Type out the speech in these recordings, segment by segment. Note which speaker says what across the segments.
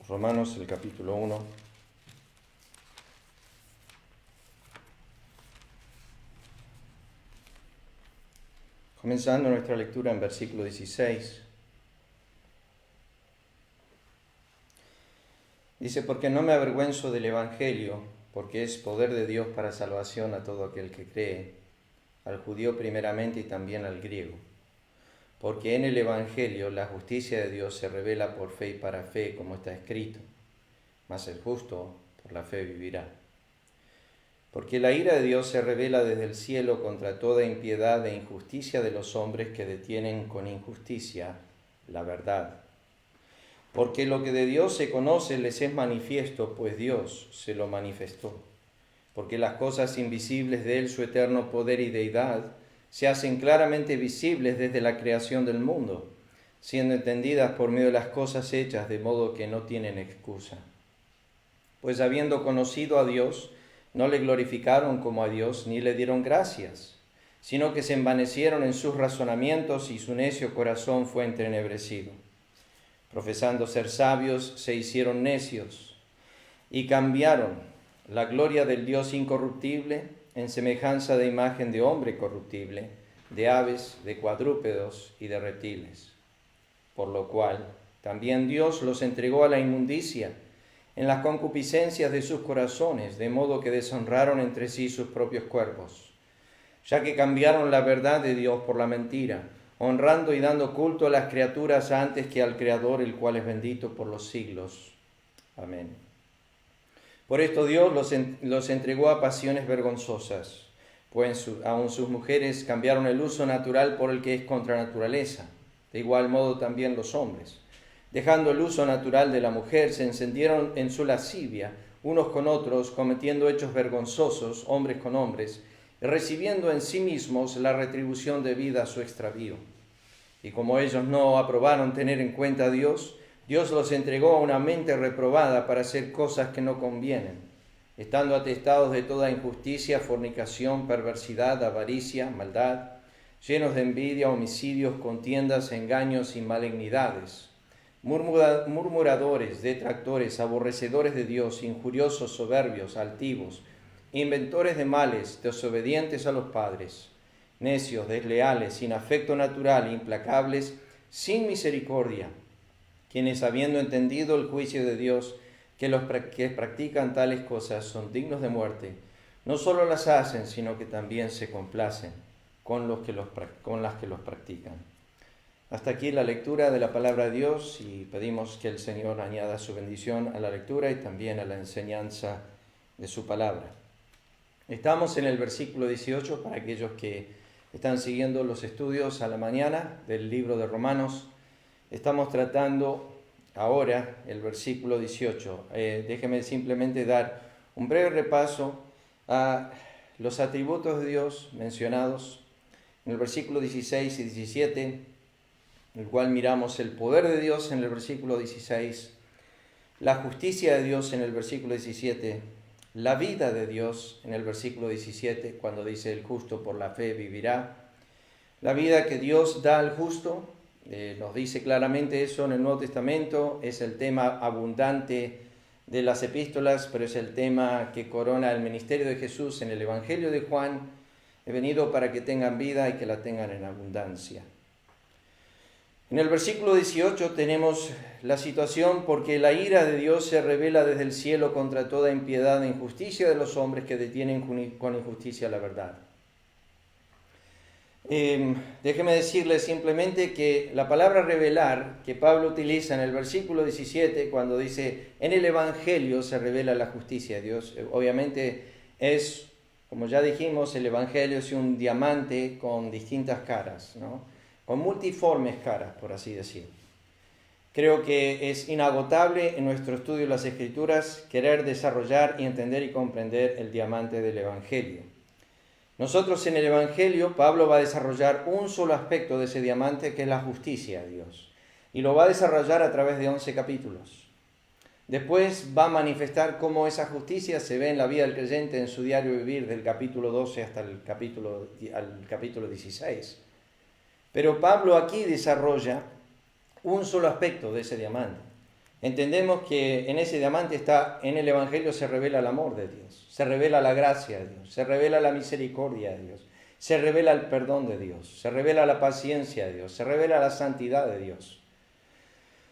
Speaker 1: Romanos, el capítulo 1. Comenzando nuestra lectura en versículo 16. Dice, porque no me avergüenzo del Evangelio, porque es poder de Dios para salvación a todo aquel que cree, al judío primeramente y también al griego. Porque en el Evangelio la justicia de Dios se revela por fe y para fe, como está escrito, mas el justo por la fe vivirá. Porque la ira de Dios se revela desde el cielo contra toda impiedad e injusticia de los hombres que detienen con injusticia la verdad. Porque lo que de Dios se conoce les es manifiesto, pues Dios se lo manifestó. Porque las cosas invisibles de Él, su eterno poder y deidad, se hacen claramente visibles desde la creación del mundo, siendo entendidas por medio de las cosas hechas, de modo que no tienen excusa. Pues habiendo conocido a Dios, no le glorificaron como a Dios, ni le dieron gracias, sino que se envanecieron en sus razonamientos y su necio corazón fue entenebrecido. Profesando ser sabios, se hicieron necios y cambiaron la gloria del Dios incorruptible en semejanza de imagen de hombre corruptible, de aves, de cuadrúpedos y de reptiles. Por lo cual también Dios los entregó a la inmundicia en las concupiscencias de sus corazones, de modo que deshonraron entre sí sus propios cuerpos, ya que cambiaron la verdad de Dios por la mentira, honrando y dando culto a las criaturas antes que al Creador, el cual es bendito por los siglos. Amén. Por esto Dios los entregó a pasiones vergonzosas, pues aun sus mujeres cambiaron el uso natural por el que es contra naturaleza. De igual modo también los hombres, dejando el uso natural de la mujer, se encendieron en su lascivia, unos con otros, cometiendo hechos vergonzosos, hombres con hombres, y recibiendo en sí mismos la retribución debida a su extravío. Y como ellos no aprobaron tener en cuenta a Dios, Dios los entregó a una mente reprobada para hacer cosas que no convienen, estando atestados de toda injusticia, fornicación, perversidad, avaricia, maldad, llenos de envidia, homicidios, contiendas, engaños y malignidades, murmuradores, detractores, aborrecedores de Dios, injuriosos, soberbios, altivos, inventores de males, desobedientes a los padres, necios, desleales, sin afecto natural, implacables, sin misericordia, quienes habiendo entendido el juicio de Dios, que los que practican tales cosas son dignos de muerte, no solo las hacen, sino que también se complacen con las que los practican. Hasta aquí la lectura de la palabra de Dios y pedimos que el Señor añada su bendición a la lectura y también a la enseñanza de su palabra. Estamos en el versículo 18 para aquellos que están siguiendo los estudios a la mañana del libro de Romanos. Estamos tratando ahora el versículo 18. Déjeme simplemente dar un breve repaso a los atributos de Dios mencionados en el versículo 16 y 17, en el cual miramos el poder de Dios en el versículo 16, la justicia de Dios en el versículo 17, la vida de Dios en el versículo 17, cuando dice el justo por la fe vivirá. La vida que Dios da al justo, nos dice claramente eso en el Nuevo Testamento, es el tema abundante de las epístolas, pero es el tema que corona el ministerio de Jesús en el Evangelio de Juan. He venido para que tengan vida y que la tengan en abundancia. En el versículo 18 tenemos la situación porque la ira de Dios se revela desde el cielo contra toda impiedad e injusticia de los hombres que detienen con injusticia la verdad. Déjeme decirle simplemente que la palabra revelar que Pablo utiliza en el versículo 17 cuando dice en el Evangelio se revela la justicia de Dios, obviamente es, como ya dijimos, el Evangelio es un diamante con distintas caras, ¿no? Con multiformes caras, por así decirlo. Creo que es inagotable en nuestro estudio de las Escrituras querer desarrollar y entender y comprender el diamante del Evangelio. Nosotros en el Evangelio, Pablo va a desarrollar un solo aspecto de ese diamante, que es la justicia de Dios. Y lo va a desarrollar a través de 11 capítulos. Después va a manifestar cómo esa justicia se ve en la vida del creyente en su diario vivir, del capítulo 12 hasta el capítulo 16. Pero Pablo aquí desarrolla un solo aspecto de ese diamante. entendemos que en ese diamante en el Evangelio se revela el amor de Dios, se revela la gracia de Dios, se revela la misericordia de Dios, se revela el perdón de Dios, se revela la paciencia de Dios, se revela la santidad de Dios.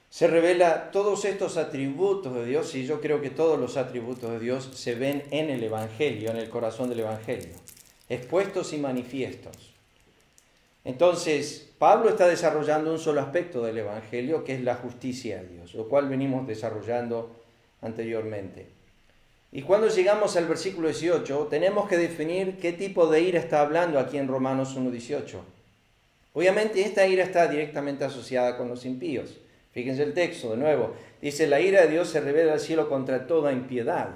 Speaker 1: Se revela todos estos atributos de Dios, y yo creo que todos los atributos de Dios se ven en el Evangelio, en el corazón del Evangelio, expuestos y manifiestos. Entonces, Pablo está desarrollando un solo aspecto del Evangelio, que es la justicia de Dios, lo cual venimos desarrollando anteriormente. Y cuando llegamos al versículo 18, tenemos que definir qué tipo de ira está hablando aquí en Romanos 1:18. Obviamente, esta ira está directamente asociada con los impíos. Fíjense el texto de nuevo. Dice, la ira de Dios se revela al cielo contra toda impiedad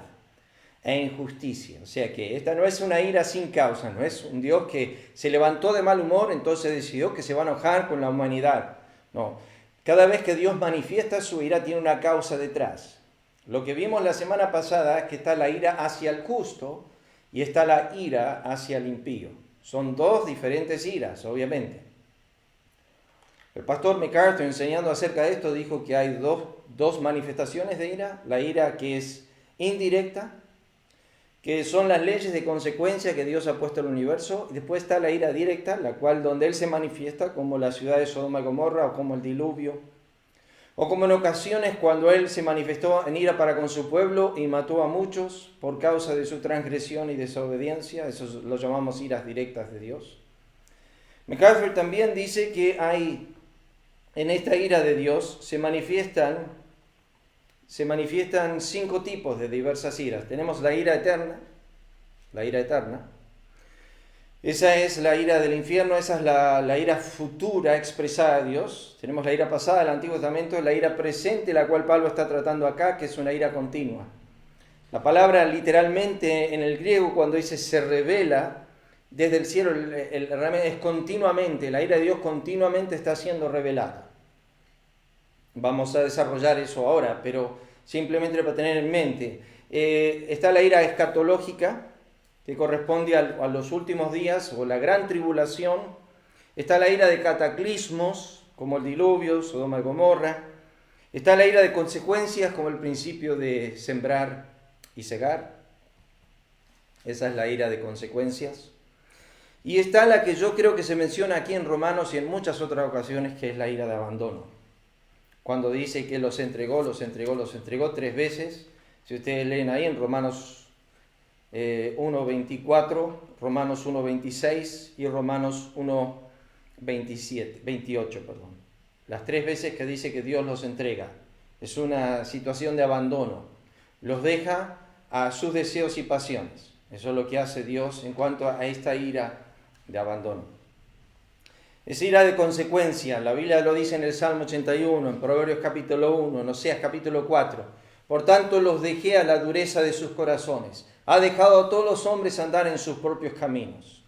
Speaker 1: e injusticia. O sea que esta no es una ira sin causa, no es un Dios que se levantó de mal humor, entonces decidió que se va a enojar con la humanidad. No, cada vez que Dios manifiesta su ira tiene una causa detrás. Lo que vimos la semana pasada es que está la ira hacia el justo y está la ira hacia el impío. Son dos diferentes iras, obviamente. El pastor MacArthur, enseñando acerca de esto, dijo que hay dos manifestaciones de ira. La ira que es indirecta, que son las leyes de consecuencia que Dios ha puesto al universo. Y después está la ira directa, la cual donde Él se manifiesta, como la ciudad de Sodoma y Gomorra, o como el diluvio. O como en ocasiones cuando Él se manifestó en ira para con su pueblo y mató a muchos por causa de su transgresión y desobediencia. Eso lo llamamos iras directas de Dios. MacArthur también dice que en esta ira de Dios se manifiestan 5 tipos de diversas iras. Tenemos la ira eterna. Esa es la ira del infierno, esa es la ira futura expresada de Dios. Tenemos la ira pasada del Antiguo Testamento, la ira presente, la cual Pablo está tratando acá, que es una ira continua. La palabra literalmente en el griego, cuando dice se revela desde el cielo, es continuamente, la ira de Dios continuamente está siendo revelada. Vamos a desarrollar eso ahora, pero simplemente para tener en mente. Está la ira escatológica, que corresponde a los últimos días o la gran tribulación. Está la ira de cataclismos, como el diluvio, Sodoma y Gomorra. Está la ira de consecuencias, como el principio de sembrar y cegar. Esa es la ira de consecuencias. Y está la que yo creo que se menciona aquí en Romanos y en muchas otras ocasiones, que es la ira de abandono. Cuando dice que los entregó 3 veces. Si ustedes leen ahí en Romanos 1:24, Romanos 1:26 y Romanos 1:28. Las 3 veces que dice que Dios los entrega. Es una situación de abandono. Los deja a sus deseos y pasiones. Eso es lo que hace Dios en cuanto a esta ira de abandono. Es ira de consecuencia. La Biblia lo dice en el Salmo 81, en Proverbios capítulo 1, en Oseas capítulo 4. Por tanto los dejé a la dureza de sus corazones. Ha dejado a todos los hombres andar en sus propios caminos.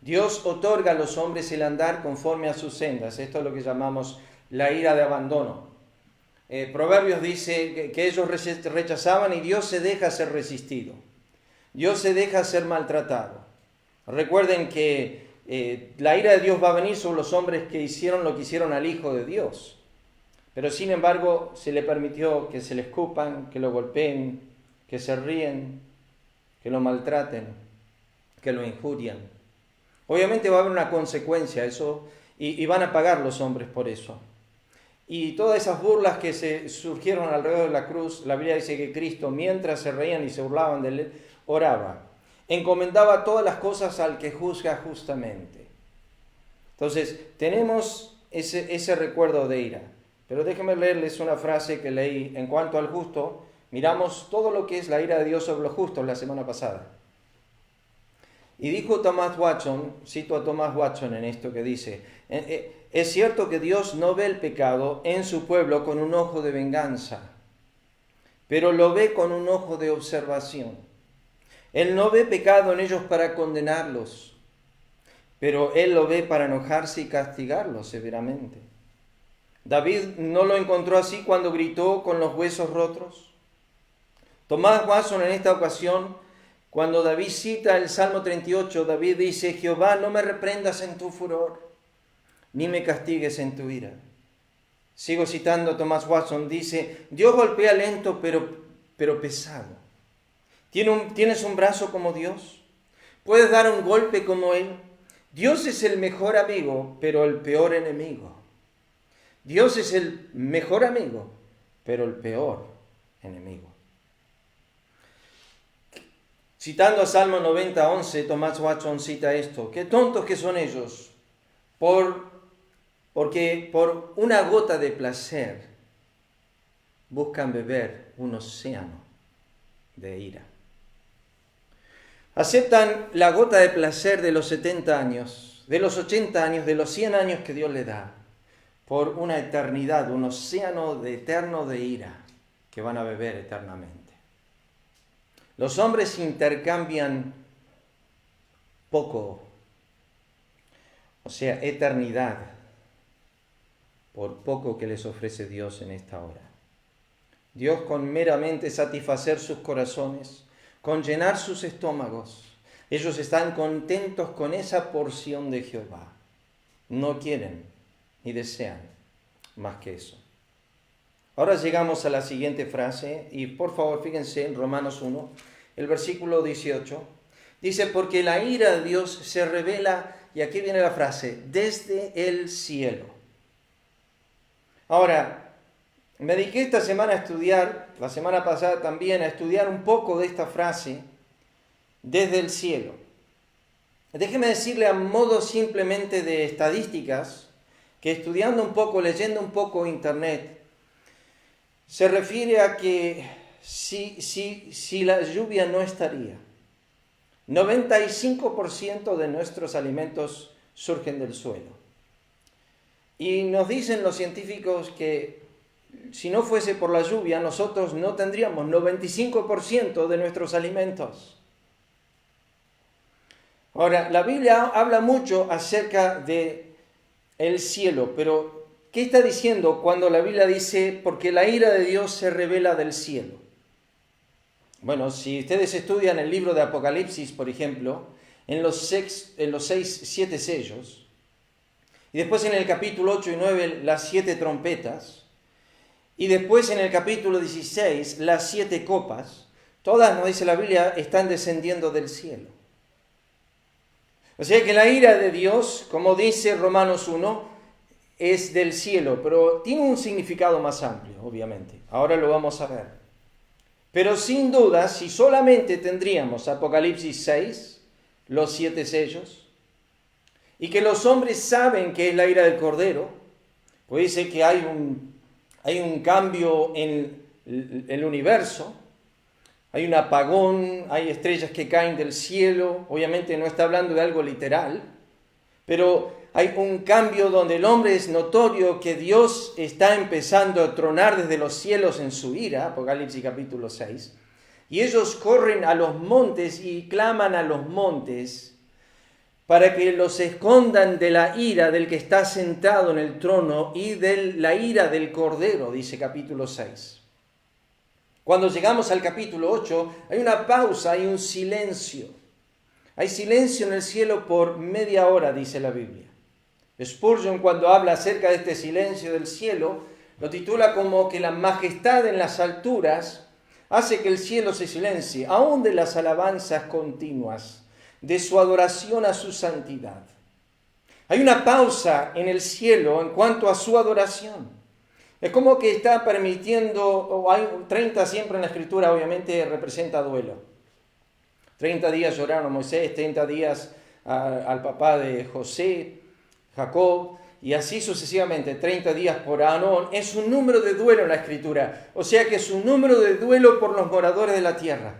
Speaker 1: Dios otorga a los hombres el andar conforme a sus sendas. Esto es lo que llamamos la ira de abandono. Proverbios dice que ellos rechazaban y Dios se deja ser resistido. Dios se deja ser maltratado. Recuerden que la ira de Dios va a venir sobre los hombres que hicieron lo que hicieron al Hijo de Dios. Pero sin embargo se le permitió que se le escupan, que lo golpeen, que se ríen, que lo maltraten, que lo injurian. Obviamente va a haber una consecuencia a eso y van a pagar los hombres por eso. Y todas esas burlas que se surgieron alrededor de la cruz, la Biblia dice que Cristo, mientras se reían y se burlaban de él, oraba. Encomendaba todas las cosas al que juzga justamente. Entonces, tenemos ese recuerdo de ira. Pero déjenme leerles una frase que leí en cuanto al justo. Miramos todo lo que es la ira de Dios sobre los justos la semana pasada. Y dijo Thomas Watson, cito a Thomas Watson en esto que dice, es cierto que Dios no ve el pecado en su pueblo con un ojo de venganza, pero lo ve con un ojo de observación. Él no ve pecado en ellos para condenarlos, pero Él lo ve para enojarse y castigarlos severamente. David no lo encontró así cuando gritó con los huesos rotos. Thomas Watson en esta ocasión, cuando David cita el Salmo 38, David dice, Jehová, no me reprendas en tu furor, ni me castigues en tu ira. Sigo citando a Thomas Watson, dice, Dios golpea lento pero pesado. ¿Tienes un brazo como Dios? ¿Puedes dar un golpe como Él? Dios es el mejor amigo, pero el peor enemigo. Dios es el mejor amigo, pero el peor enemigo. Citando a Salmo 90:11, Thomas Watson cita esto: qué tontos que son ellos, porque por una gota de placer buscan beber un océano de ira. Aceptan la gota de placer de los 70 años, de los 80 años, de los 100 años que Dios le da, por una eternidad, un océano eterno de ira que van a beber eternamente. Los hombres intercambian poco, o sea, eternidad, por poco que les ofrece Dios en esta hora. Dios, con meramente satisfacer sus corazones, con llenar sus estómagos, ellos están contentos con esa porción de Jehová. No quieren ni desean más que eso. Ahora llegamos a la siguiente frase, y por favor fíjense en Romanos 1, el versículo 18. Dice, porque la ira de Dios se revela, y aquí viene la frase, desde el cielo. Ahora, me dediqué esta semana a estudiar, la semana pasada también, a estudiar un poco de esta frase, desde el cielo. Déjeme decirle a modo simplemente de estadísticas, que estudiando un poco, leyendo un poco internet, se refiere a que si la lluvia no estaría, 95% de nuestros alimentos surgen del suelo. Y nos dicen los científicos que si no fuese por la lluvia, nosotros no tendríamos 95% de nuestros alimentos. Ahora, la Biblia habla mucho acerca de el cielo, pero ¿qué está diciendo cuando la Biblia dice, porque la ira de Dios se revela del cielo? Bueno, si ustedes estudian el libro de Apocalipsis, por ejemplo, en los 7 sellos, y después en el capítulo 8 y 9 las 7 trompetas, y después en el capítulo 16 las 7 copas, todas, nos dice la Biblia, están descendiendo del cielo. O sea que la ira de Dios, como dice Romanos 1, es del cielo, pero tiene un significado más amplio, obviamente. Ahora lo vamos a ver. Pero sin duda, si solamente tendríamos Apocalipsis 6, los 7 sellos, y que los hombres saben que es la ira del Cordero, pues dice que hay un cambio en el universo, hay un apagón, hay estrellas que caen del cielo, obviamente no está hablando de algo literal, pero hay un cambio donde el hombre es notorio que Dios está empezando a tronar desde los cielos en su ira, Apocalipsis capítulo 6, y ellos corren a los montes y claman a los montes para que los escondan de la ira del que está sentado en el trono y de la ira del Cordero, dice capítulo 6. Cuando llegamos al capítulo 8, hay una pausa, hay un silencio. Hay silencio en el cielo por media hora, dice la Biblia. Spurgeon, cuando habla acerca de este silencio del cielo, lo titula como que la majestad en las alturas hace que el cielo se silencie, aún de las alabanzas continuas, de su adoración a su santidad. Hay una pausa en el cielo en cuanto a su adoración. Es como que está permitiendo, o hay 30 siempre en la Escritura, obviamente representa duelo. 30 días lloraron a Moisés, 30 días al papá de José, Jacob, y así sucesivamente, 30 días por Aarón. Es un número de duelo en la Escritura, o sea que es un número de duelo por los moradores de la tierra.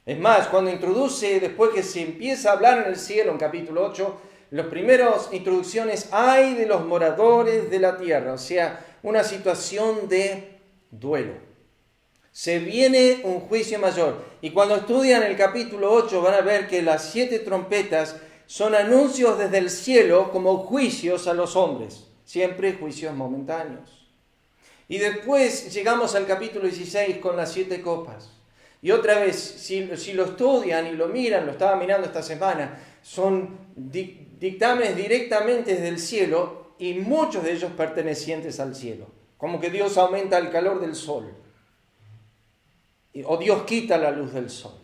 Speaker 1: Es más, cuando introduce, después que se empieza a hablar en el cielo, en capítulo 8, las primeras introducciones, hay de los moradores de la tierra, o sea, una situación de duelo. Se viene un juicio mayor. Y cuando estudian el capítulo 8 van a ver que las 7 trompetas son anuncios desde el cielo como juicios a los hombres. Siempre juicios momentáneos. Y después llegamos al capítulo 16 con las 7 copas. Y otra vez, si lo estudian y lo miran, lo estaba mirando esta semana, son dictámenes directamente desde el cielo y muchos de ellos pertenecientes al cielo. como que Dios aumenta el calor del sol, o Dios quita la luz del sol,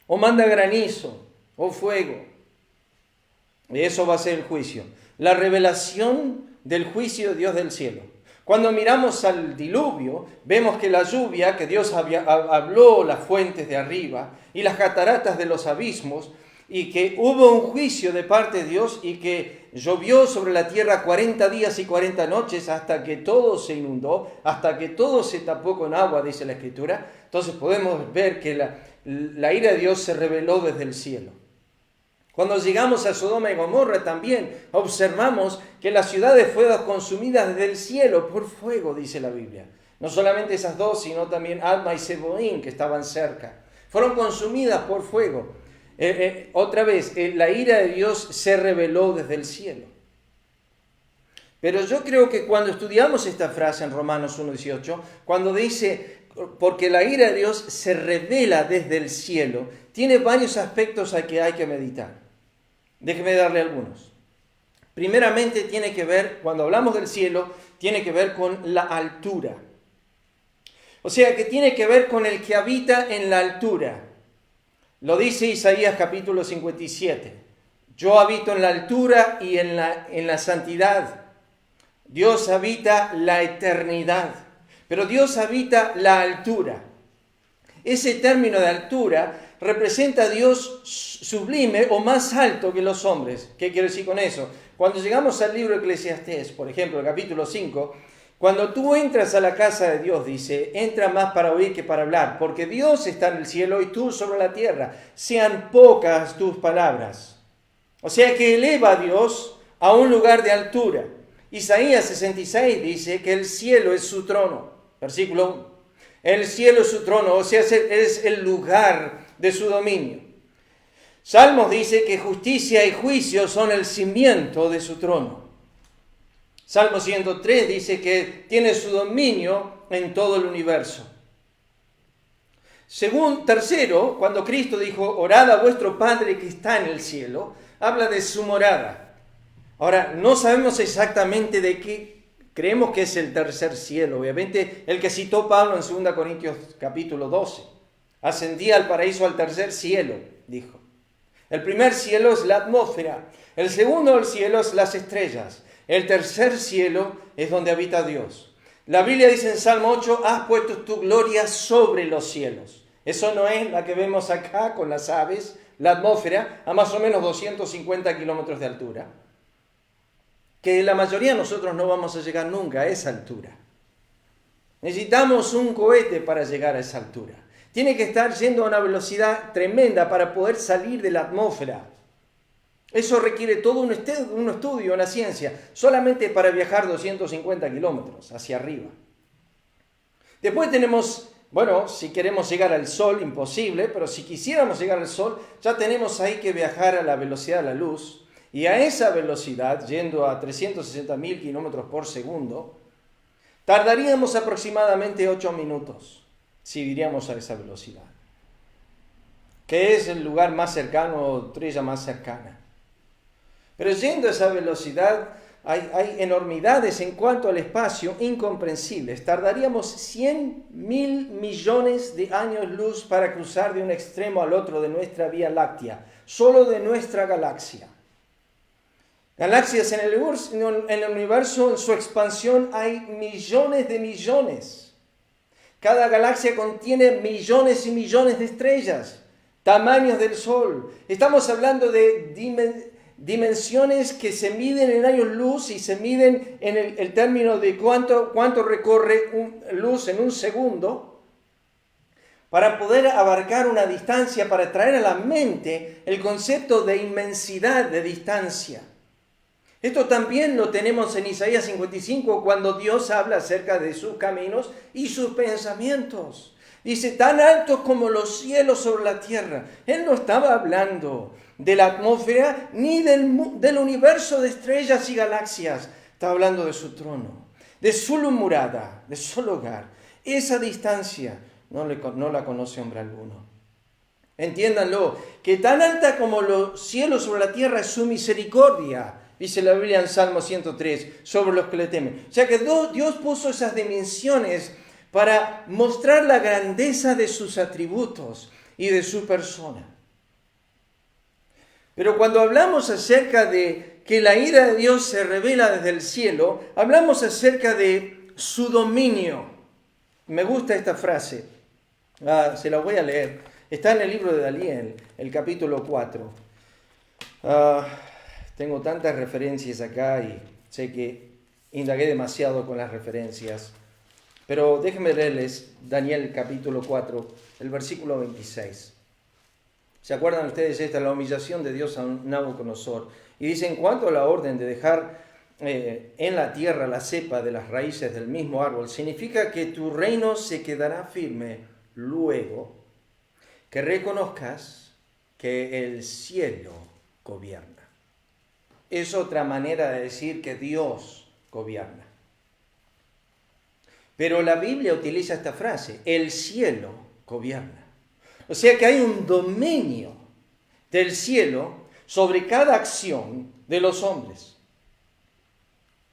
Speaker 1: o manda granizo, o fuego. Y eso va a ser el juicio, la revelación del juicio de Dios del cielo. Cuando miramos al diluvio, vemos que la lluvia, que Dios habló las fuentes de arriba y las cataratas de los abismos, y que hubo un juicio de parte de Dios y que llovió sobre la tierra 40 días y 40 noches hasta que todo se inundó, hasta que todo se tapó con agua, dice la Escritura. Entonces podemos ver que la ira de Dios se reveló desde el cielo. Cuando llegamos a Sodoma y Gomorra también observamos que las ciudades fueron consumidas desde el cielo por fuego, dice la Biblia. No solamente esas dos, sino también Adma y Seboín, que estaban cerca. Fueron consumidas por fuego. Otra vez, la ira de Dios se reveló desde el cielo. Pero yo creo que cuando estudiamos esta frase en Romanos 1:18, cuando dice, porque la ira de Dios se revela desde el cielo, tiene varios aspectos a que hay que meditar. Déjeme darle algunos. Primeramente tiene que ver, cuando hablamos del cielo, tiene que ver con la altura. O sea, que tiene que ver con el que habita en la altura. Lo dice Isaías capítulo 57. Yo habito en la altura y en la santidad. Dios habita la eternidad, pero Dios habita la altura. Ese término de altura representa a Dios sublime o más alto que los hombres. ¿Qué quiero decir con eso? Cuando llegamos al libro de Eclesiastés, por ejemplo, el capítulo 5, cuando tú entras a la casa de Dios, dice, entra más para oír que para hablar, porque Dios está en el cielo y tú sobre la tierra. Sean pocas tus palabras. O sea que eleva a Dios a un lugar de altura. Isaías 66 dice que el cielo es su trono. Versículo 1. El cielo es su trono, o sea, es el lugar de su dominio. Salmos dice que justicia y juicio son el cimiento de su trono. Salmo 103 dice que tiene su dominio en todo el universo. Tercero, cuando Cristo dijo, orad a vuestro Padre que está en el cielo, habla de su morada. Ahora, no sabemos exactamente de qué creemos que es el tercer cielo. Obviamente, el que citó Pablo en 2 Corintios capítulo 12. Ascendí al paraíso, al tercer cielo, dijo. El primer cielo es la atmósfera. El segundo cielo es las estrellas. El tercer cielo es donde habita Dios. La Biblia dice en Salmo 8, has puesto tu gloria sobre los cielos. Eso no es la que vemos acá con las aves, la atmósfera, a más o menos 250 kilómetros de altura. Que la mayoría de nosotros no vamos a llegar nunca a esa altura. Necesitamos un cohete para llegar a esa altura. Tiene que estar yendo a una velocidad tremenda para poder salir de la atmósfera. Eso requiere todo un estudio, una ciencia, solamente para viajar 250 kilómetros hacia arriba. Después tenemos, si queremos llegar al Sol, imposible, pero si quisiéramos llegar al Sol, ya tenemos ahí que viajar a la velocidad de la luz. Y a esa velocidad, yendo a 360.000 kilómetros por segundo, tardaríamos aproximadamente 8 minutos si iríamos a esa velocidad. Que es el lugar más cercano o estrella más cercana. Pero yendo a esa velocidad hay enormidades en cuanto al espacio incomprensibles. Tardaríamos 100.000 millones de años luz para cruzar de un extremo al otro de nuestra Vía Láctea, solo de nuestra galaxia. Galaxias en el universo, en su expansión, hay millones de millones. Cada galaxia contiene millones y millones de estrellas, tamaños del Sol. Estamos hablando de dimensiones que se miden en años luz y se miden en el término de cuánto recorre luz en un segundo, para poder abarcar una distancia, para traer a la mente el concepto de inmensidad de distancia. Esto también lo tenemos en Isaías 55, cuando Dios habla acerca de sus caminos y sus pensamientos. Dice, tan altos como los cielos sobre la tierra. Él no estaba hablando de la atmósfera ni del universo de estrellas y galaxias. Estaba hablando de su trono, de su morada, de su lugar. Esa distancia no la conoce hombre alguno. Entiéndanlo, que tan alta como los cielos sobre la tierra es su misericordia dice la Biblia en Salmo 103, sobre los que le temen. O sea que Dios puso esas dimensiones para mostrar la grandeza de sus atributos y de su persona. Pero cuando hablamos acerca de que la ira de Dios se revela desde el cielo, hablamos acerca de su dominio. Me gusta esta frase, se la voy a leer. Está en el libro de Daniel, el capítulo 4. Tengo tantas referencias acá y sé que indagué demasiado con las referencias. Pero déjenme leerles Daniel capítulo 4, el versículo 26. ¿Se acuerdan ustedes esta? La humillación de Dios a Nabucodonosor. Y dice, en cuanto a la orden de dejar en la tierra la cepa de las raíces del mismo árbol, significa que tu reino se quedará firme luego que reconozcas que el cielo gobierna. Es otra manera de decir que Dios gobierna. Pero la Biblia utiliza esta frase, el cielo gobierna. O sea que hay un dominio del cielo sobre cada acción de los hombres.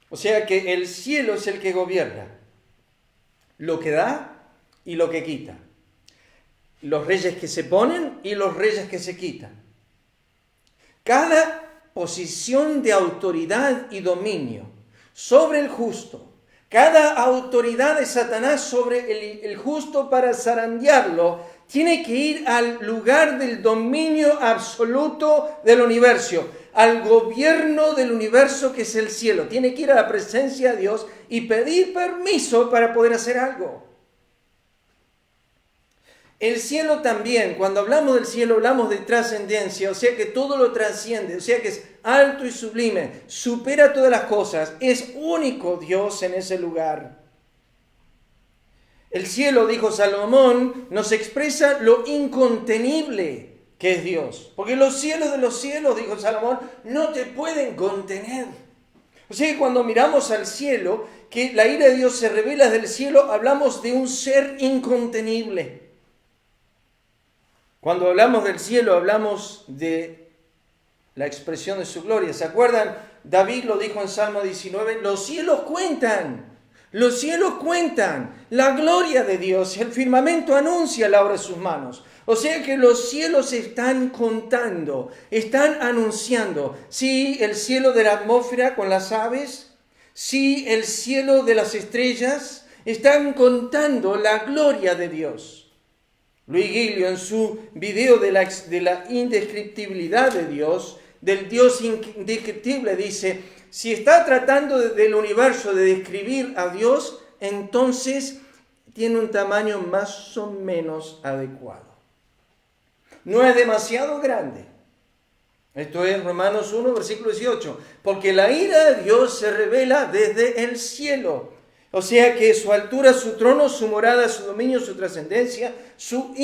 Speaker 1: O sea que el cielo es el que gobierna, lo que da y lo que quita. Los reyes que se ponen y los reyes que se quitan. Cada posición de autoridad y dominio sobre el justo, cada autoridad de Satanás sobre el justo para zarandearlo, tiene que ir al lugar del dominio absoluto del universo, al gobierno del universo que es el cielo. Tiene que ir a la presencia de Dios y pedir permiso para poder hacer algo. El cielo también, cuando hablamos del cielo, hablamos de trascendencia, o sea que todo lo trasciende, o sea que es alto y sublime, supera todas las cosas, es único Dios en ese lugar. El cielo, dijo Salomón, nos expresa lo incontenible que es Dios, porque los cielos de los cielos, dijo Salomón, no te pueden contener. O sea que cuando miramos al cielo, que la ira de Dios se revela desde el cielo, hablamos de un ser incontenible. Cuando hablamos del cielo, hablamos de la expresión de su gloria. ¿Se acuerdan? David lo dijo en Salmo 19, los cielos cuentan la gloria de Dios. El firmamento anuncia la obra de sus manos. O sea que los cielos están contando, están anunciando. Sí, el cielo de la atmósfera con las aves, sí, el cielo de las estrellas, están contando la gloria de Dios. Luis Giglio, en su video de la indescriptibilidad de Dios, del Dios indescriptible, dice, si está tratando del universo de describir a Dios, entonces tiene un tamaño más o menos adecuado. No es demasiado grande. Esto es Romanos 1, versículo 18. Porque la ira de Dios se revela desde el cielo. O sea que su altura, su trono, su morada, su dominio, su trascendencia, su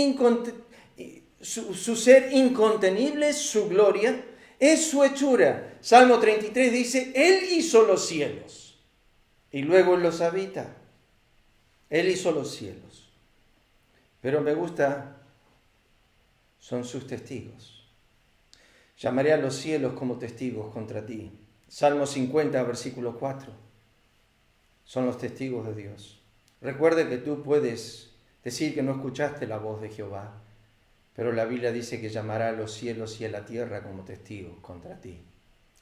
Speaker 1: ser incontenible, su gloria, es su hechura. Salmo 33 dice, Él hizo los cielos y luego los habita. Él hizo los cielos. Pero me gusta, son sus testigos. Llamaré a los cielos como testigos contra ti. Salmo 50, versículo 4. Son los testigos de Dios. Recuerde que tú puedes decir que no escuchaste la voz de Jehová, pero la Biblia dice que llamará a los cielos y a la tierra como testigos contra ti.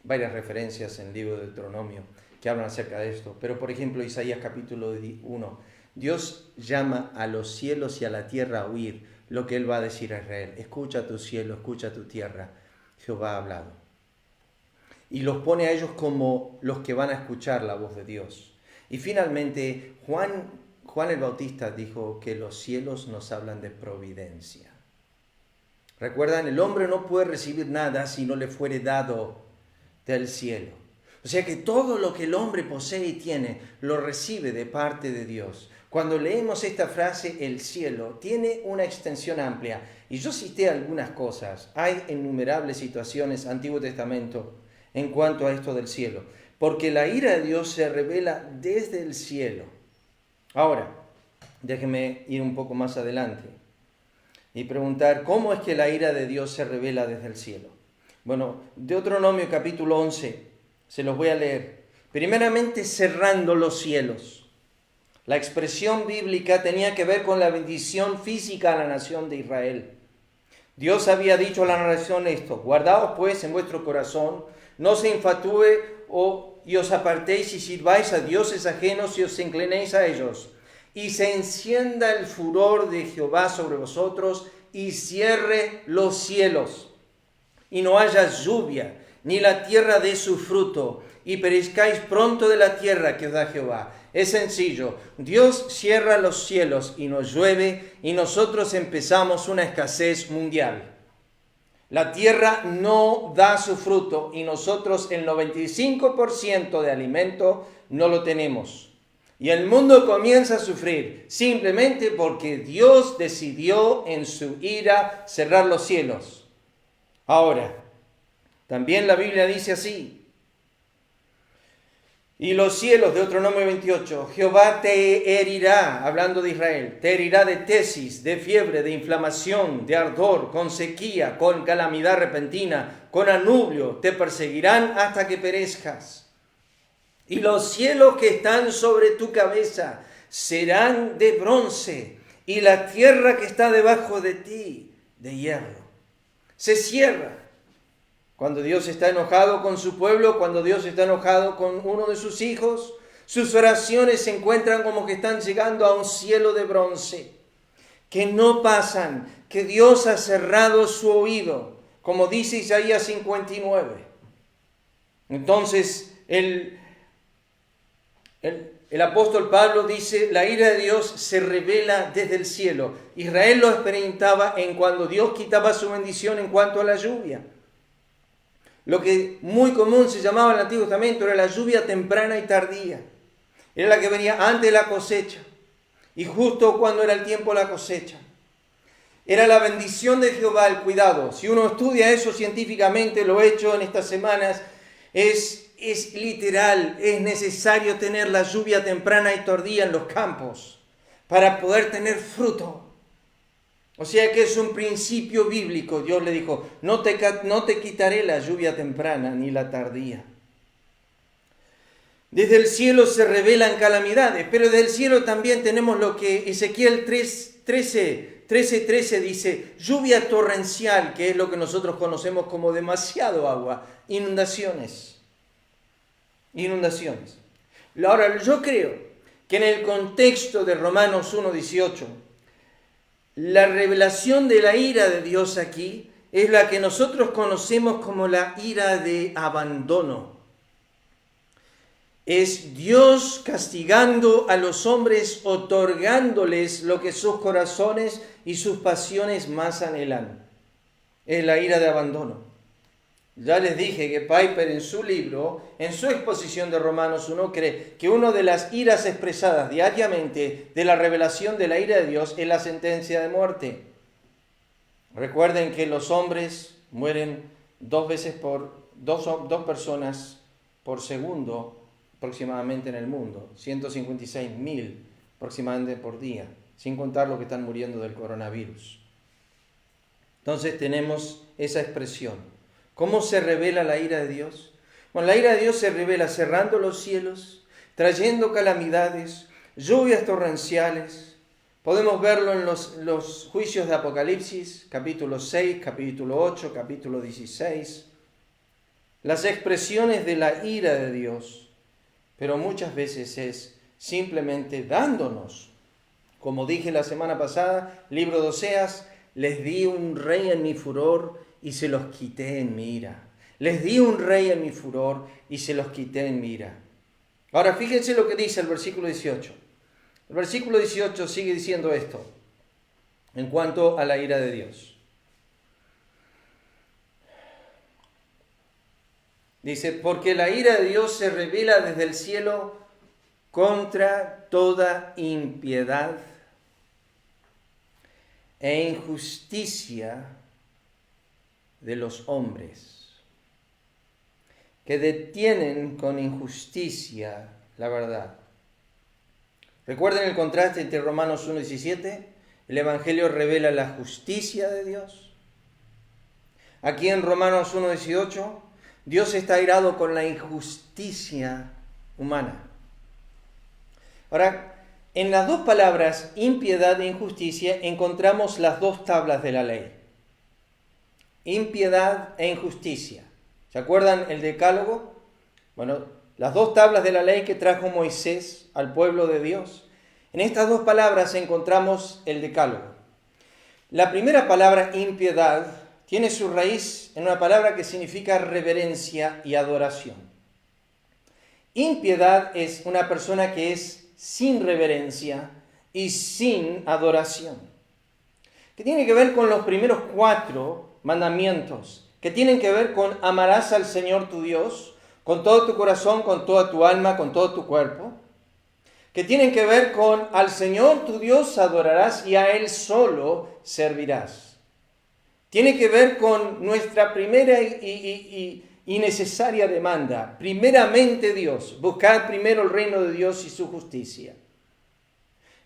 Speaker 1: Varias referencias en el libro de Deuteronomio que hablan acerca de esto, pero por ejemplo Isaías capítulo 1, Dios llama a los cielos y a la tierra a oír lo que Él va a decir a Israel. Escucha tu cielo, escucha tu tierra, Jehová ha hablado. Y los pone a ellos como los que van a escuchar la voz de Dios. Y finalmente, Juan el Bautista dijo que los cielos nos hablan de providencia. Recuerdan, el hombre no puede recibir nada si no le fuere dado del cielo. O sea que todo lo que el hombre posee y tiene, lo recibe de parte de Dios. Cuando leemos esta frase, el cielo, tiene una extensión amplia. Y yo cité algunas cosas. Hay innumerables situaciones, Antiguo Testamento, en cuanto a esto del cielo. Porque la ira de Dios se revela desde el cielo. Ahora, déjenme ir un poco más adelante y preguntar, ¿cómo es que la ira de Dios se revela desde el cielo? Bueno, Deuteronomio capítulo 11, Se los voy a leer. Primeramente, cerrando los cielos. La expresión bíblica tenía que ver con la bendición física a la nación de Israel. Dios había dicho a la nación esto: guardaos pues en vuestro corazón, no se infatué y os apartéis y sirváis a dioses ajenos y os inclinéis a ellos. Y se encienda el furor de Jehová sobre vosotros y cierre los cielos. Y no haya lluvia, ni la tierra dé su fruto, y perezcáis pronto de la tierra que os da Jehová. Es sencillo, Dios cierra los cielos y nos llueve y nosotros empezamos una escasez mundial. La tierra no da su fruto y nosotros el 95% de alimento no lo tenemos. Y el mundo comienza a sufrir simplemente porque Dios decidió en su ira cerrar los cielos. Ahora, también la Biblia dice así: y los cielos, Deuteronomio 28, Jehová te herirá, hablando de Israel, te herirá de tesis, de fiebre, de inflamación, de ardor, con sequía, con calamidad repentina, con anubio, te perseguirán hasta que perezcas. Y los cielos que están sobre tu cabeza serán de bronce, y la tierra que está debajo de ti, de hierro. Se cierra. Cuando Dios está enojado con su pueblo, cuando Dios está enojado con uno de sus hijos, sus oraciones se encuentran como que están llegando a un cielo de bronce, que no pasan, que Dios ha cerrado su oído, como dice Isaías 59. Entonces, el apóstol Pablo dice: la ira de Dios se revela desde el cielo. Israel lo experimentaba en cuando Dios quitaba su bendición en cuanto a la lluvia. Lo que muy común se llamaba en el Antiguo Testamento era la lluvia temprana y tardía. Era la que venía antes de la cosecha y justo cuando era el tiempo de la cosecha. Era la bendición de Jehová, el cuidado. Si uno estudia eso científicamente, lo he hecho en estas semanas, es literal, es necesario tener la lluvia temprana y tardía en los campos para poder tener fruto. O sea que es un principio bíblico. Dios le dijo: no te quitaré la lluvia temprana ni la tardía. Desde el cielo se revelan calamidades, pero desde el cielo también tenemos lo que Ezequiel 13:13 dice: lluvia torrencial, que es lo que nosotros conocemos como demasiado agua, inundaciones. Ahora, yo creo que en el contexto de Romanos 1:18, la revelación de la ira de Dios aquí es la que nosotros conocemos como la ira de abandono. Es Dios castigando a los hombres, otorgándoles lo que sus corazones y sus pasiones más anhelan. Es la ira de abandono. Ya les dije que Piper en su libro, en su exposición de Romanos 1, cree que una de las iras expresadas diariamente de la revelación de la ira de Dios es la sentencia de muerte. Recuerden que los hombres mueren dos personas por segundo aproximadamente en el mundo, 156.000 aproximadamente por día, sin contar los que están muriendo del coronavirus. Entonces tenemos esa expresión. ¿Cómo se revela la ira de Dios? Bueno, la ira de Dios se revela cerrando los cielos, trayendo calamidades, lluvias torrenciales. Podemos verlo en los juicios de Apocalipsis, capítulo 6, capítulo 8, capítulo 16. Las expresiones de la ira de Dios, pero muchas veces es simplemente dándonos. Como dije la semana pasada, libro de Oseas: les di un rey en mi furor y se los quité en mi ira. Les di un rey en mi furor y se los quité en mi ira. Ahora fíjense lo que dice el versículo 18. El versículo 18 sigue diciendo esto en cuanto a la ira de Dios. Dice: porque la ira de Dios se revela desde el cielo contra toda impiedad e injusticia de los hombres, que detienen con injusticia la verdad. Recuerden el contraste entre Romanos 1:17, el Evangelio revela la justicia de Dios. Aquí en Romanos 1:18, Dios está airado con la injusticia humana. Ahora, en las dos palabras, impiedad e injusticia, encontramos las dos tablas de la ley. Impiedad e injusticia. ¿Se acuerdan el decálogo? Bueno, las dos tablas de la ley que trajo Moisés al pueblo de Dios. En estas dos palabras encontramos el decálogo. La primera palabra, impiedad, tiene su raíz en una palabra que significa reverencia y adoración. Impiedad es una persona que es sin reverencia y sin adoración. Que tiene que ver con los primeros 4 mandamientos, que tienen que ver con amarás al Señor tu Dios con todo tu corazón, con toda tu alma, con todo tu cuerpo. Que tienen que ver con al Señor tu Dios adorarás y a Él solo servirás. Tiene que ver con nuestra primera y necesaria demanda. Primeramente Dios, buscad primero el reino de Dios y su justicia.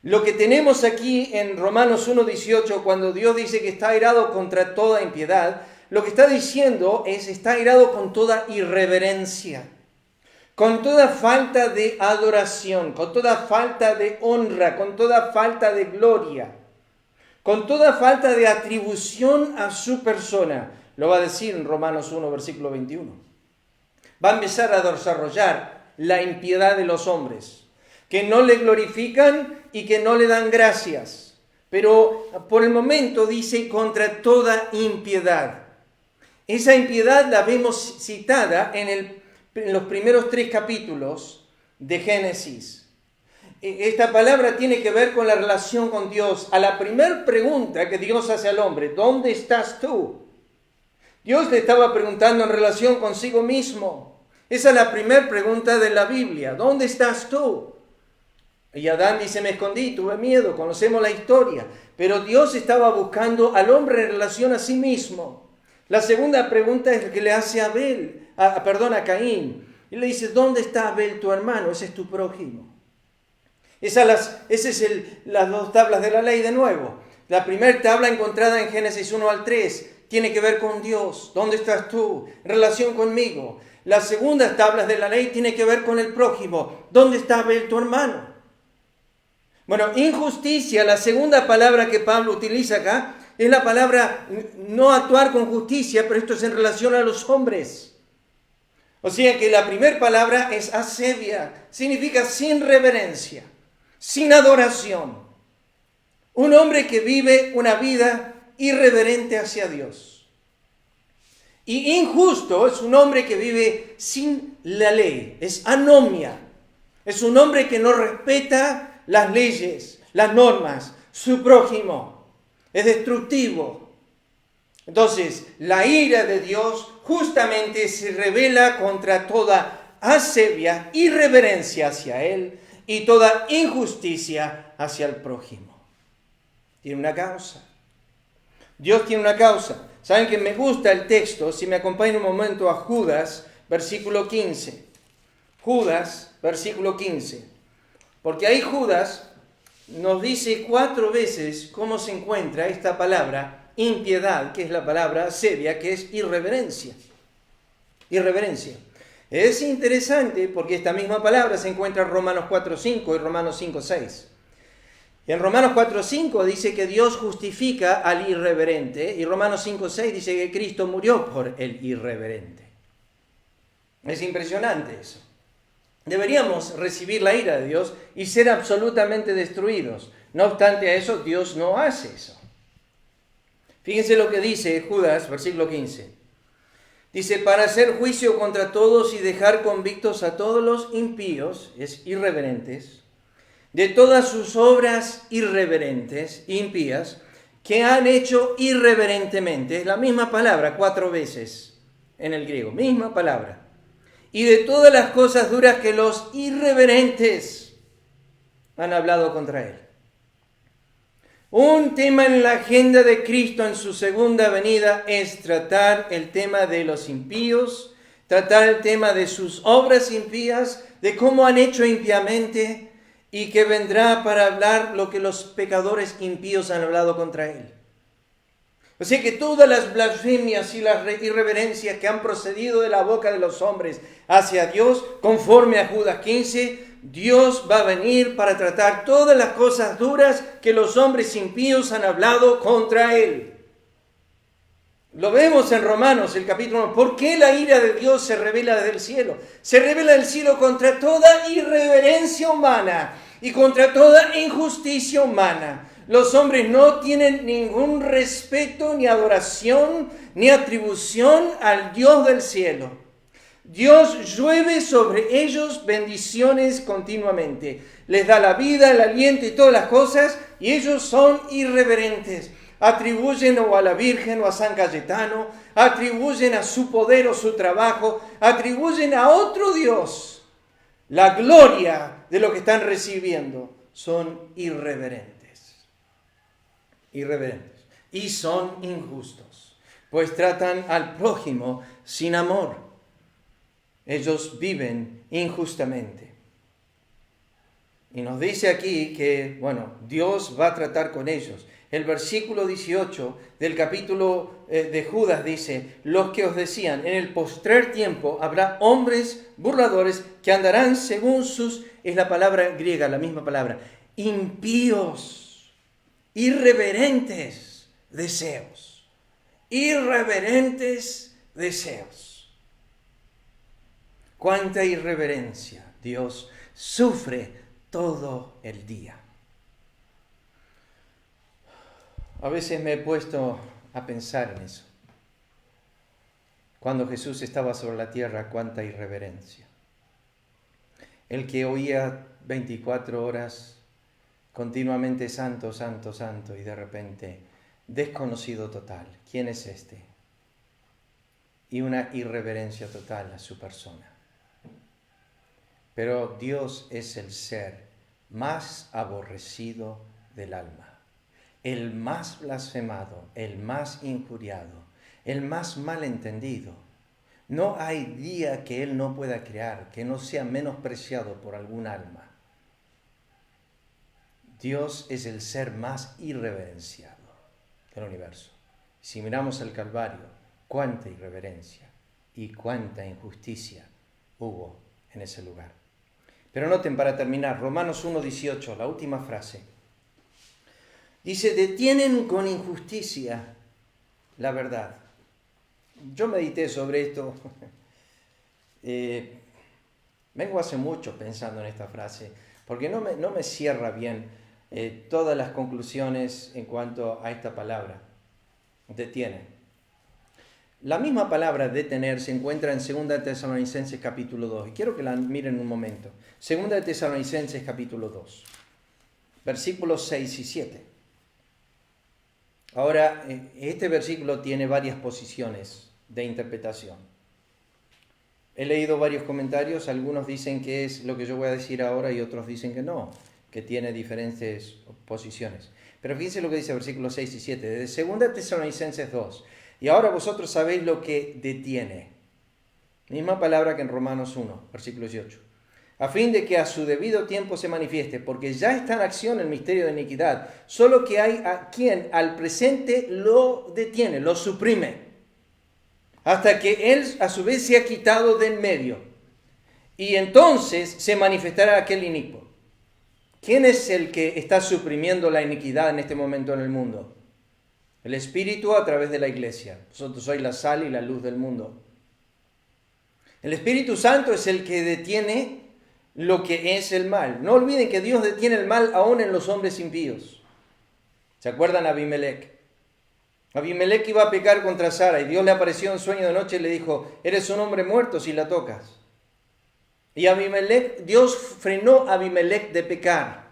Speaker 1: Lo que tenemos aquí en Romanos 1:18, cuando Dios dice que está airado contra toda impiedad, lo que está diciendo es está airado con toda irreverencia, con toda falta de adoración, con toda falta de honra, con toda falta de gloria, con toda falta de atribución a su persona. Lo va a decir en Romanos 1, versículo 21. Va a empezar a desarrollar la impiedad de los hombres, que no le glorifican y que no le dan gracias. Pero por el momento dice contra toda impiedad. Esa impiedad la vemos citada en los primeros 3 capítulos de Génesis. Esta palabra tiene que ver con la relación con Dios. A la primera pregunta que Dios hace al hombre, ¿dónde estás tú? Dios le estaba preguntando en relación consigo mismo. Esa es la primera pregunta de la Biblia. ¿Dónde estás tú? Y Adán dice, me escondí, tuve miedo, conocemos la historia. Pero Dios estaba buscando al hombre en relación a sí mismo. La segunda pregunta es la que le hace a Caín. Y le dice, ¿dónde está Abel tu hermano? Ese es tu prójimo. Esas son las dos tablas de la ley de nuevo. La primera tabla encontrada en Génesis 1 al 3 tiene que ver con Dios. ¿Dónde estás tú? En relación conmigo. Las segundas tablas de la ley tiene que ver con el prójimo. ¿Dónde está Abel tu hermano? Bueno, injusticia, la segunda palabra que Pablo utiliza acá, es la palabra no actuar con justicia, pero esto es en relación a los hombres. O sea que la primera palabra es asevia, significa sin reverencia, sin adoración. Un hombre que vive una vida irreverente hacia Dios. Y injusto es un hombre que vive sin la ley, es anomia. Es un hombre que no respeta las leyes, las normas, su prójimo. Es destructivo. Entonces, la ira de Dios justamente se revela contra toda asevia, irreverencia hacia Él y toda injusticia hacia el prójimo. Tiene una causa. Dios tiene una causa. ¿Saben que me gusta el texto? Si me acompañan un momento a Judas, versículo 15. Judas, versículo 15. Porque ahí Judas nos dice 4 veces cómo se encuentra esta palabra impiedad, que es la palabra asevia, que es irreverencia. Irreverencia. Es interesante porque esta misma palabra se encuentra en Romanos 4:5 y Romanos 5:6. En Romanos 4:5 dice que Dios justifica al irreverente y Romanos 5:6 dice que Cristo murió por el irreverente. Es impresionante eso. Deberíamos recibir la ira de Dios y ser absolutamente destruidos. No obstante a eso, Dios no hace eso. Fíjense lo que dice Judas, versículo 15. Dice, para hacer juicio contra todos y dejar convictos a todos los impíos, es irreverentes, de todas sus obras irreverentes, impías, que han hecho irreverentemente. Es la misma palabra 4 veces en el griego, misma palabra. Y de todas las cosas duras que los irreverentes han hablado contra Él. Un tema en la agenda de Cristo en su segunda venida es tratar el tema de los impíos, tratar el tema de sus obras impías, de cómo han hecho impíamente y que vendrá para hablar lo que los pecadores impíos han hablado contra Él. O sea que todas las blasfemias y las irreverencias que han procedido de la boca de los hombres hacia Dios, conforme a Judas 15, Dios va a venir para tratar todas las cosas duras que los hombres impíos han hablado contra Él. Lo vemos en Romanos, el capítulo 1. ¿Por qué la ira de Dios se revela desde el cielo? Se revela del cielo contra toda irreverencia humana y contra toda injusticia humana. Los hombres no tienen ningún respeto, ni adoración, ni atribución al Dios del cielo. Dios llueve sobre ellos bendiciones continuamente. Les da la vida, el aliento y todas las cosas, y ellos son irreverentes. Atribuyen o a la Virgen o a San Cayetano, atribuyen a su poder o su trabajo, atribuyen a otro Dios la gloria de lo que están recibiendo. Son irreverentes. Irreverentes. Y son injustos, pues tratan al prójimo sin amor. Ellos viven injustamente. Y nos dice aquí que, Dios va a tratar con ellos. El versículo 18 del capítulo de Judas dice: los que os decían, en el postrer tiempo habrá hombres burladores que andarán según sus, es la palabra griega, la misma palabra, impíos, irreverentes deseos. Irreverentes deseos. Cuánta irreverencia Dios sufre todo el día. A veces me he puesto a pensar en eso. Cuando Jesús estaba sobre la tierra, cuánta irreverencia. El que oía 24 horas continuamente santo, santo, santo, y de repente desconocido total. ¿Quién es este? Y una irreverencia total a su persona. Pero Dios es el ser más aborrecido del alma. El más blasfemado, el más injuriado, el más malentendido. No hay día que Él no pueda crear, que no sea menospreciado por algún alma. Dios es el ser más irreverenciado del universo. Si miramos el Calvario, cuánta irreverencia y cuánta injusticia hubo en ese lugar. Pero noten, para terminar, Romanos 1:18, la última frase. Dice: detienen con injusticia la verdad. Yo medité sobre esto. Vengo hace mucho pensando en esta frase, porque no me cierra bien todas las conclusiones en cuanto a esta palabra. Detienen. La misma palabra detener se encuentra en 2 Tesalonicenses capítulo 2. Y quiero que la miren un momento. 2 Tesalonicenses capítulo 2. Versículos 6 y 7. Ahora, este versículo tiene varias posiciones de interpretación. He leído varios comentarios, algunos dicen que es lo que yo voy a decir ahora y otros dicen que no, que tiene diferentes posiciones. Pero fíjense lo que dice el versículo 6 y 7, de 2 Tesalonicenses 2. Y ahora vosotros sabéis lo que detiene. Misma palabra que en Romanos 1, versículo 18. A fin de que a su debido tiempo se manifieste, porque ya está en acción el misterio de iniquidad, solo que hay a quien al presente lo detiene, lo suprime, hasta que él a su vez se ha quitado de en medio, y entonces se manifestará aquel inicuo. ¿Quién es el que está suprimiendo la iniquidad en este momento en el mundo? El Espíritu a través de la iglesia. Vosotros sois la sal y la luz del mundo. El Espíritu Santo es el que detiene lo que es el mal. No olviden que Dios detiene el mal aún en los hombres impíos. ¿Se acuerdan a Abimelech? Abimelech iba a pecar contra Sara y Dios le apareció en sueño de noche y le dijo: eres un hombre muerto si la tocas. Y Dios frenó a Abimelech de pecar.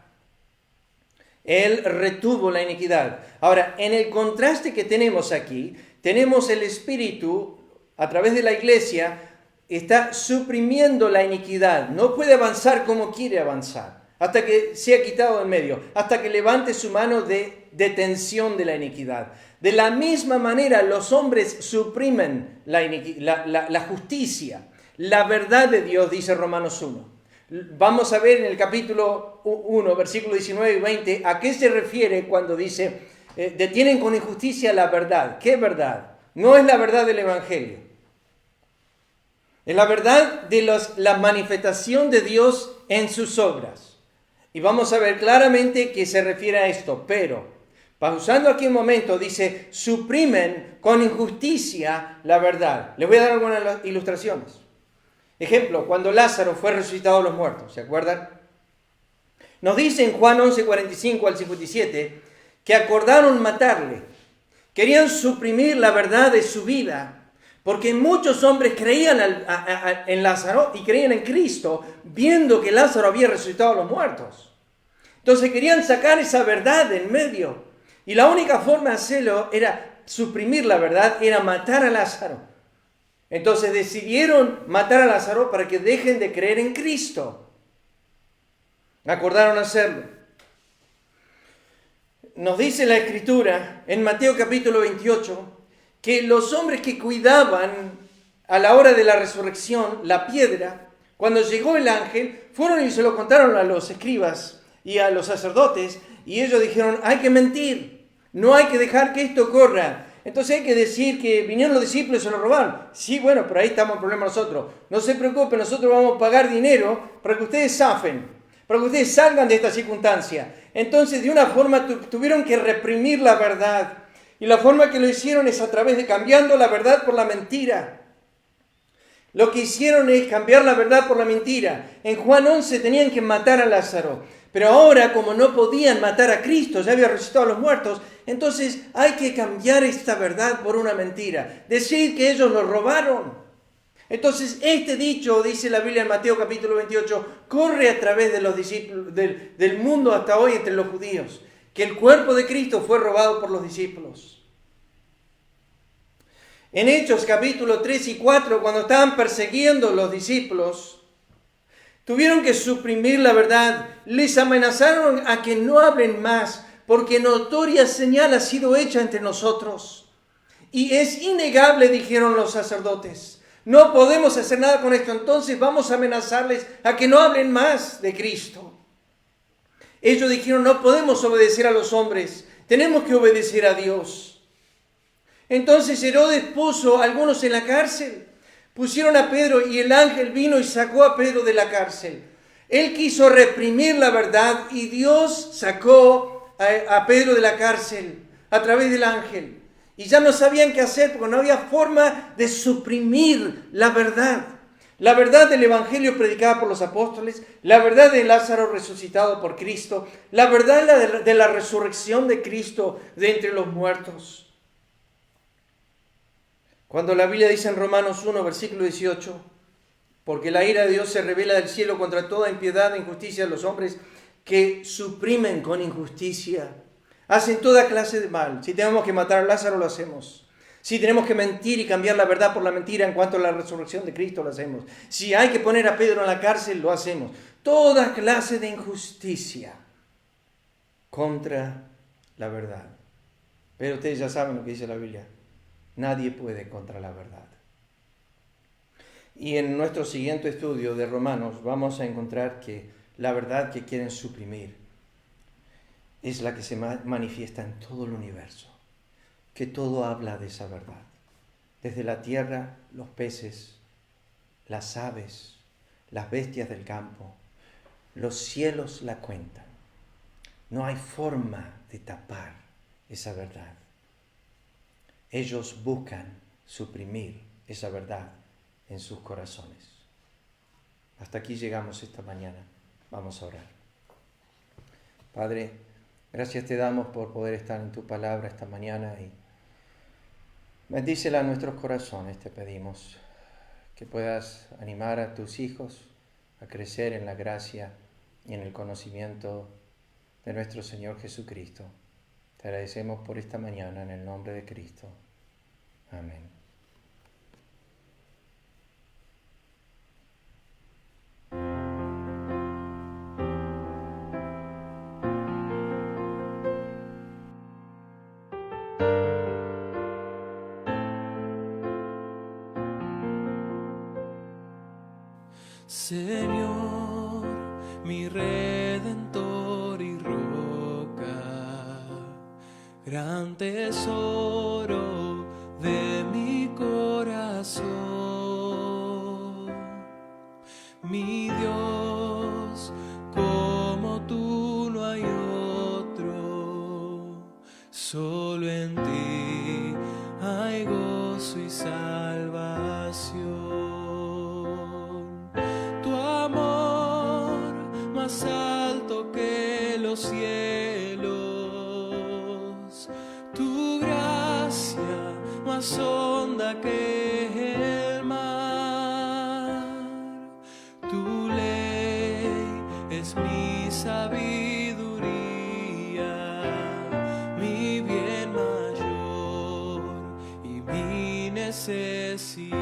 Speaker 1: Él retuvo la iniquidad. Ahora, en el contraste que tenemos aquí, tenemos el Espíritu a través de la iglesia está suprimiendo la iniquidad. No puede avanzar como quiere avanzar, hasta que sea quitado en medio, hasta que levante su mano de detención de la iniquidad. De la misma manera, los hombres suprimen la justicia, la verdad de Dios, dice Romanos 1. Vamos a ver en el capítulo 1, versículo 19 y 20, a qué se refiere cuando dice: detienen con injusticia la verdad. ¿Qué verdad? No es la verdad del Evangelio. Es la verdad de la manifestación de Dios en sus obras. Y vamos a ver claramente que se refiere a esto, pero pausando aquí un momento, dice, suprimen con injusticia la verdad. Les voy a dar algunas ilustraciones. Ejemplo, cuando Lázaro fue resucitado de los muertos, ¿se acuerdan? Nos dice en Juan 11:45 al 57 que acordaron matarle. Querían suprimir la verdad de su vida, porque muchos hombres creían en Lázaro y creían en Cristo, viendo que Lázaro había resucitado a los muertos. Entonces querían sacar esa verdad de en medio. Y la única forma de hacerlo era suprimir la verdad, era matar a Lázaro. Entonces decidieron matar a Lázaro para que dejen de creer en Cristo. Acordaron hacerlo. Nos dice la Escritura en Mateo capítulo 28 que los hombres que cuidaban a la hora de la resurrección la piedra, cuando llegó el ángel, fueron y se lo contaron a los escribas y a los sacerdotes, y ellos dijeron, hay que mentir, no hay que dejar que esto corra. Entonces hay que decir que vinieron los discípulos y se lo robaron. Sí, bueno, pero ahí estamos el problema nosotros. No se preocupen, nosotros vamos a pagar dinero para que ustedes zafen, para que ustedes salgan de esta circunstancia. Entonces, de una forma, tuvieron que reprimir la verdad. Y la forma que lo hicieron es a través de cambiando la verdad por la mentira. Lo que hicieron es cambiar la verdad por la mentira. En Juan 11 tenían que matar a Lázaro. Pero ahora, como no podían matar a Cristo, ya había resucitado a los muertos, entonces hay que cambiar esta verdad por una mentira. Decir que ellos lo robaron. Entonces, este dicho, dice la Biblia en Mateo capítulo 28, corre a través de los discípulos, del mundo hasta hoy entre los judíos, que el cuerpo de Cristo fue robado por los discípulos. En Hechos capítulo 3 y 4, cuando estaban persiguiendo los discípulos, tuvieron que suprimir la verdad. Les amenazaron a que no hablen más, porque notoria señal ha sido hecha entre nosotros. Y es innegable, dijeron los sacerdotes. No podemos hacer nada con esto, entonces vamos a amenazarles a que no hablen más de Cristo. Ellos dijeron, no podemos obedecer a los hombres, tenemos que obedecer a Dios. Entonces Herodes puso a algunos en la cárcel, pusieron a Pedro y el ángel vino y sacó a Pedro de la cárcel. Él quiso reprimir la verdad y Dios sacó a Pedro de la cárcel a través del ángel. Y ya no sabían qué hacer porque no había forma de suprimir la verdad. La verdad del Evangelio predicada por los apóstoles, la verdad de Lázaro resucitado por Cristo, la verdad de la resurrección de Cristo de entre los muertos. Cuando la Biblia dice en Romanos 1, versículo 18, porque la ira de Dios se revela del cielo contra toda impiedad e injusticia de los hombres que suprimen con injusticia. Hacen toda clase de mal. Si tenemos que matar a Lázaro, lo hacemos. Si tenemos que mentir y cambiar la verdad por la mentira en cuanto a la resurrección de Cristo, lo hacemos. Si hay que poner a Pedro en la cárcel, lo hacemos. Toda clase de injusticia contra la verdad. Pero ustedes ya saben lo que dice la Biblia. Nadie puede contra la verdad. Y en nuestro siguiente estudio de Romanos vamos a encontrar que la verdad que quieren suprimir es la que se manifiesta en todo el universo, que todo habla de esa verdad. Desde la tierra, los peces, las aves, las bestias del campo, los cielos la cuentan. No hay forma de tapar esa verdad. Ellos buscan suprimir esa verdad en sus corazones. Hasta aquí llegamos esta mañana. Vamos a orar. Padre, gracias te damos por poder estar en tu palabra esta mañana y bendícela a nuestros corazones, te pedimos. Que puedas animar a tus hijos a crecer en la gracia y en el conocimiento de nuestro Señor Jesucristo. Te agradecemos por esta mañana en el nombre de Cristo. Amén.
Speaker 2: Señor, mi Redentor y roca, gran tesoro de mi corazón. Mi Dios, como tú no hay otro, solo en ti hay gozo y salvación. Tu amor más alto que los cielos, tu gracia más honda que el mar, tu ley es mi sabiduría, mi bien mayor y mi necesidad.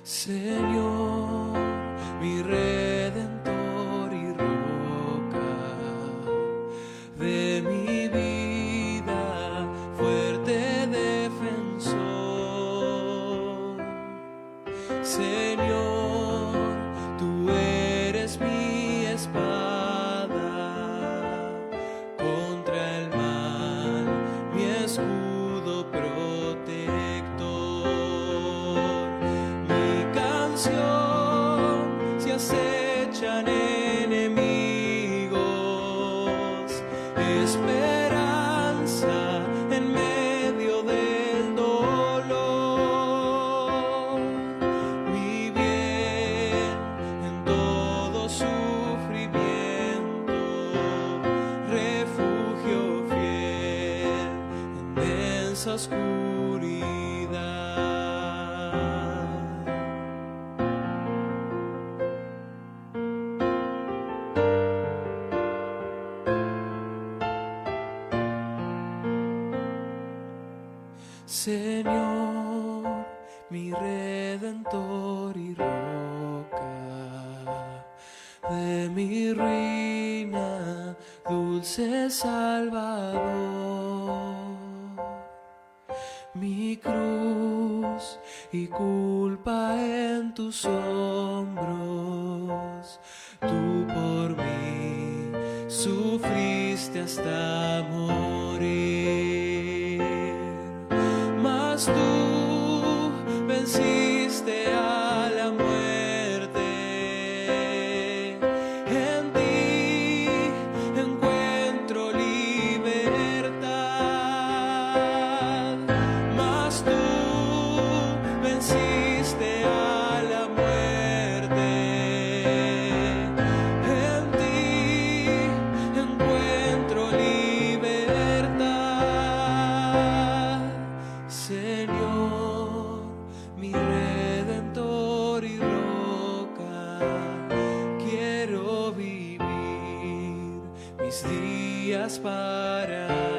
Speaker 2: Señor, mi redentor y roca de mi vida, fuerte defensor. Señor, tú eres mi espada contra el mal, mi escudo protector. Si acechan enemigos, esperanza en medio del dolor, mi bien en todo sufrimiento, refugio fiel en densa oscuridad. Señor, mi redentor y roca de mi ruina, dulce Salvador, mi cruz y culpa en tus hombros, tú por mí sufriste hasta morir. Tú venciste a la muerte, en ti encuentro libertad. Mas tú venciste a la muerte, en ti encuentro libertad. Señor, mi redentor y roca, quiero vivir mis días para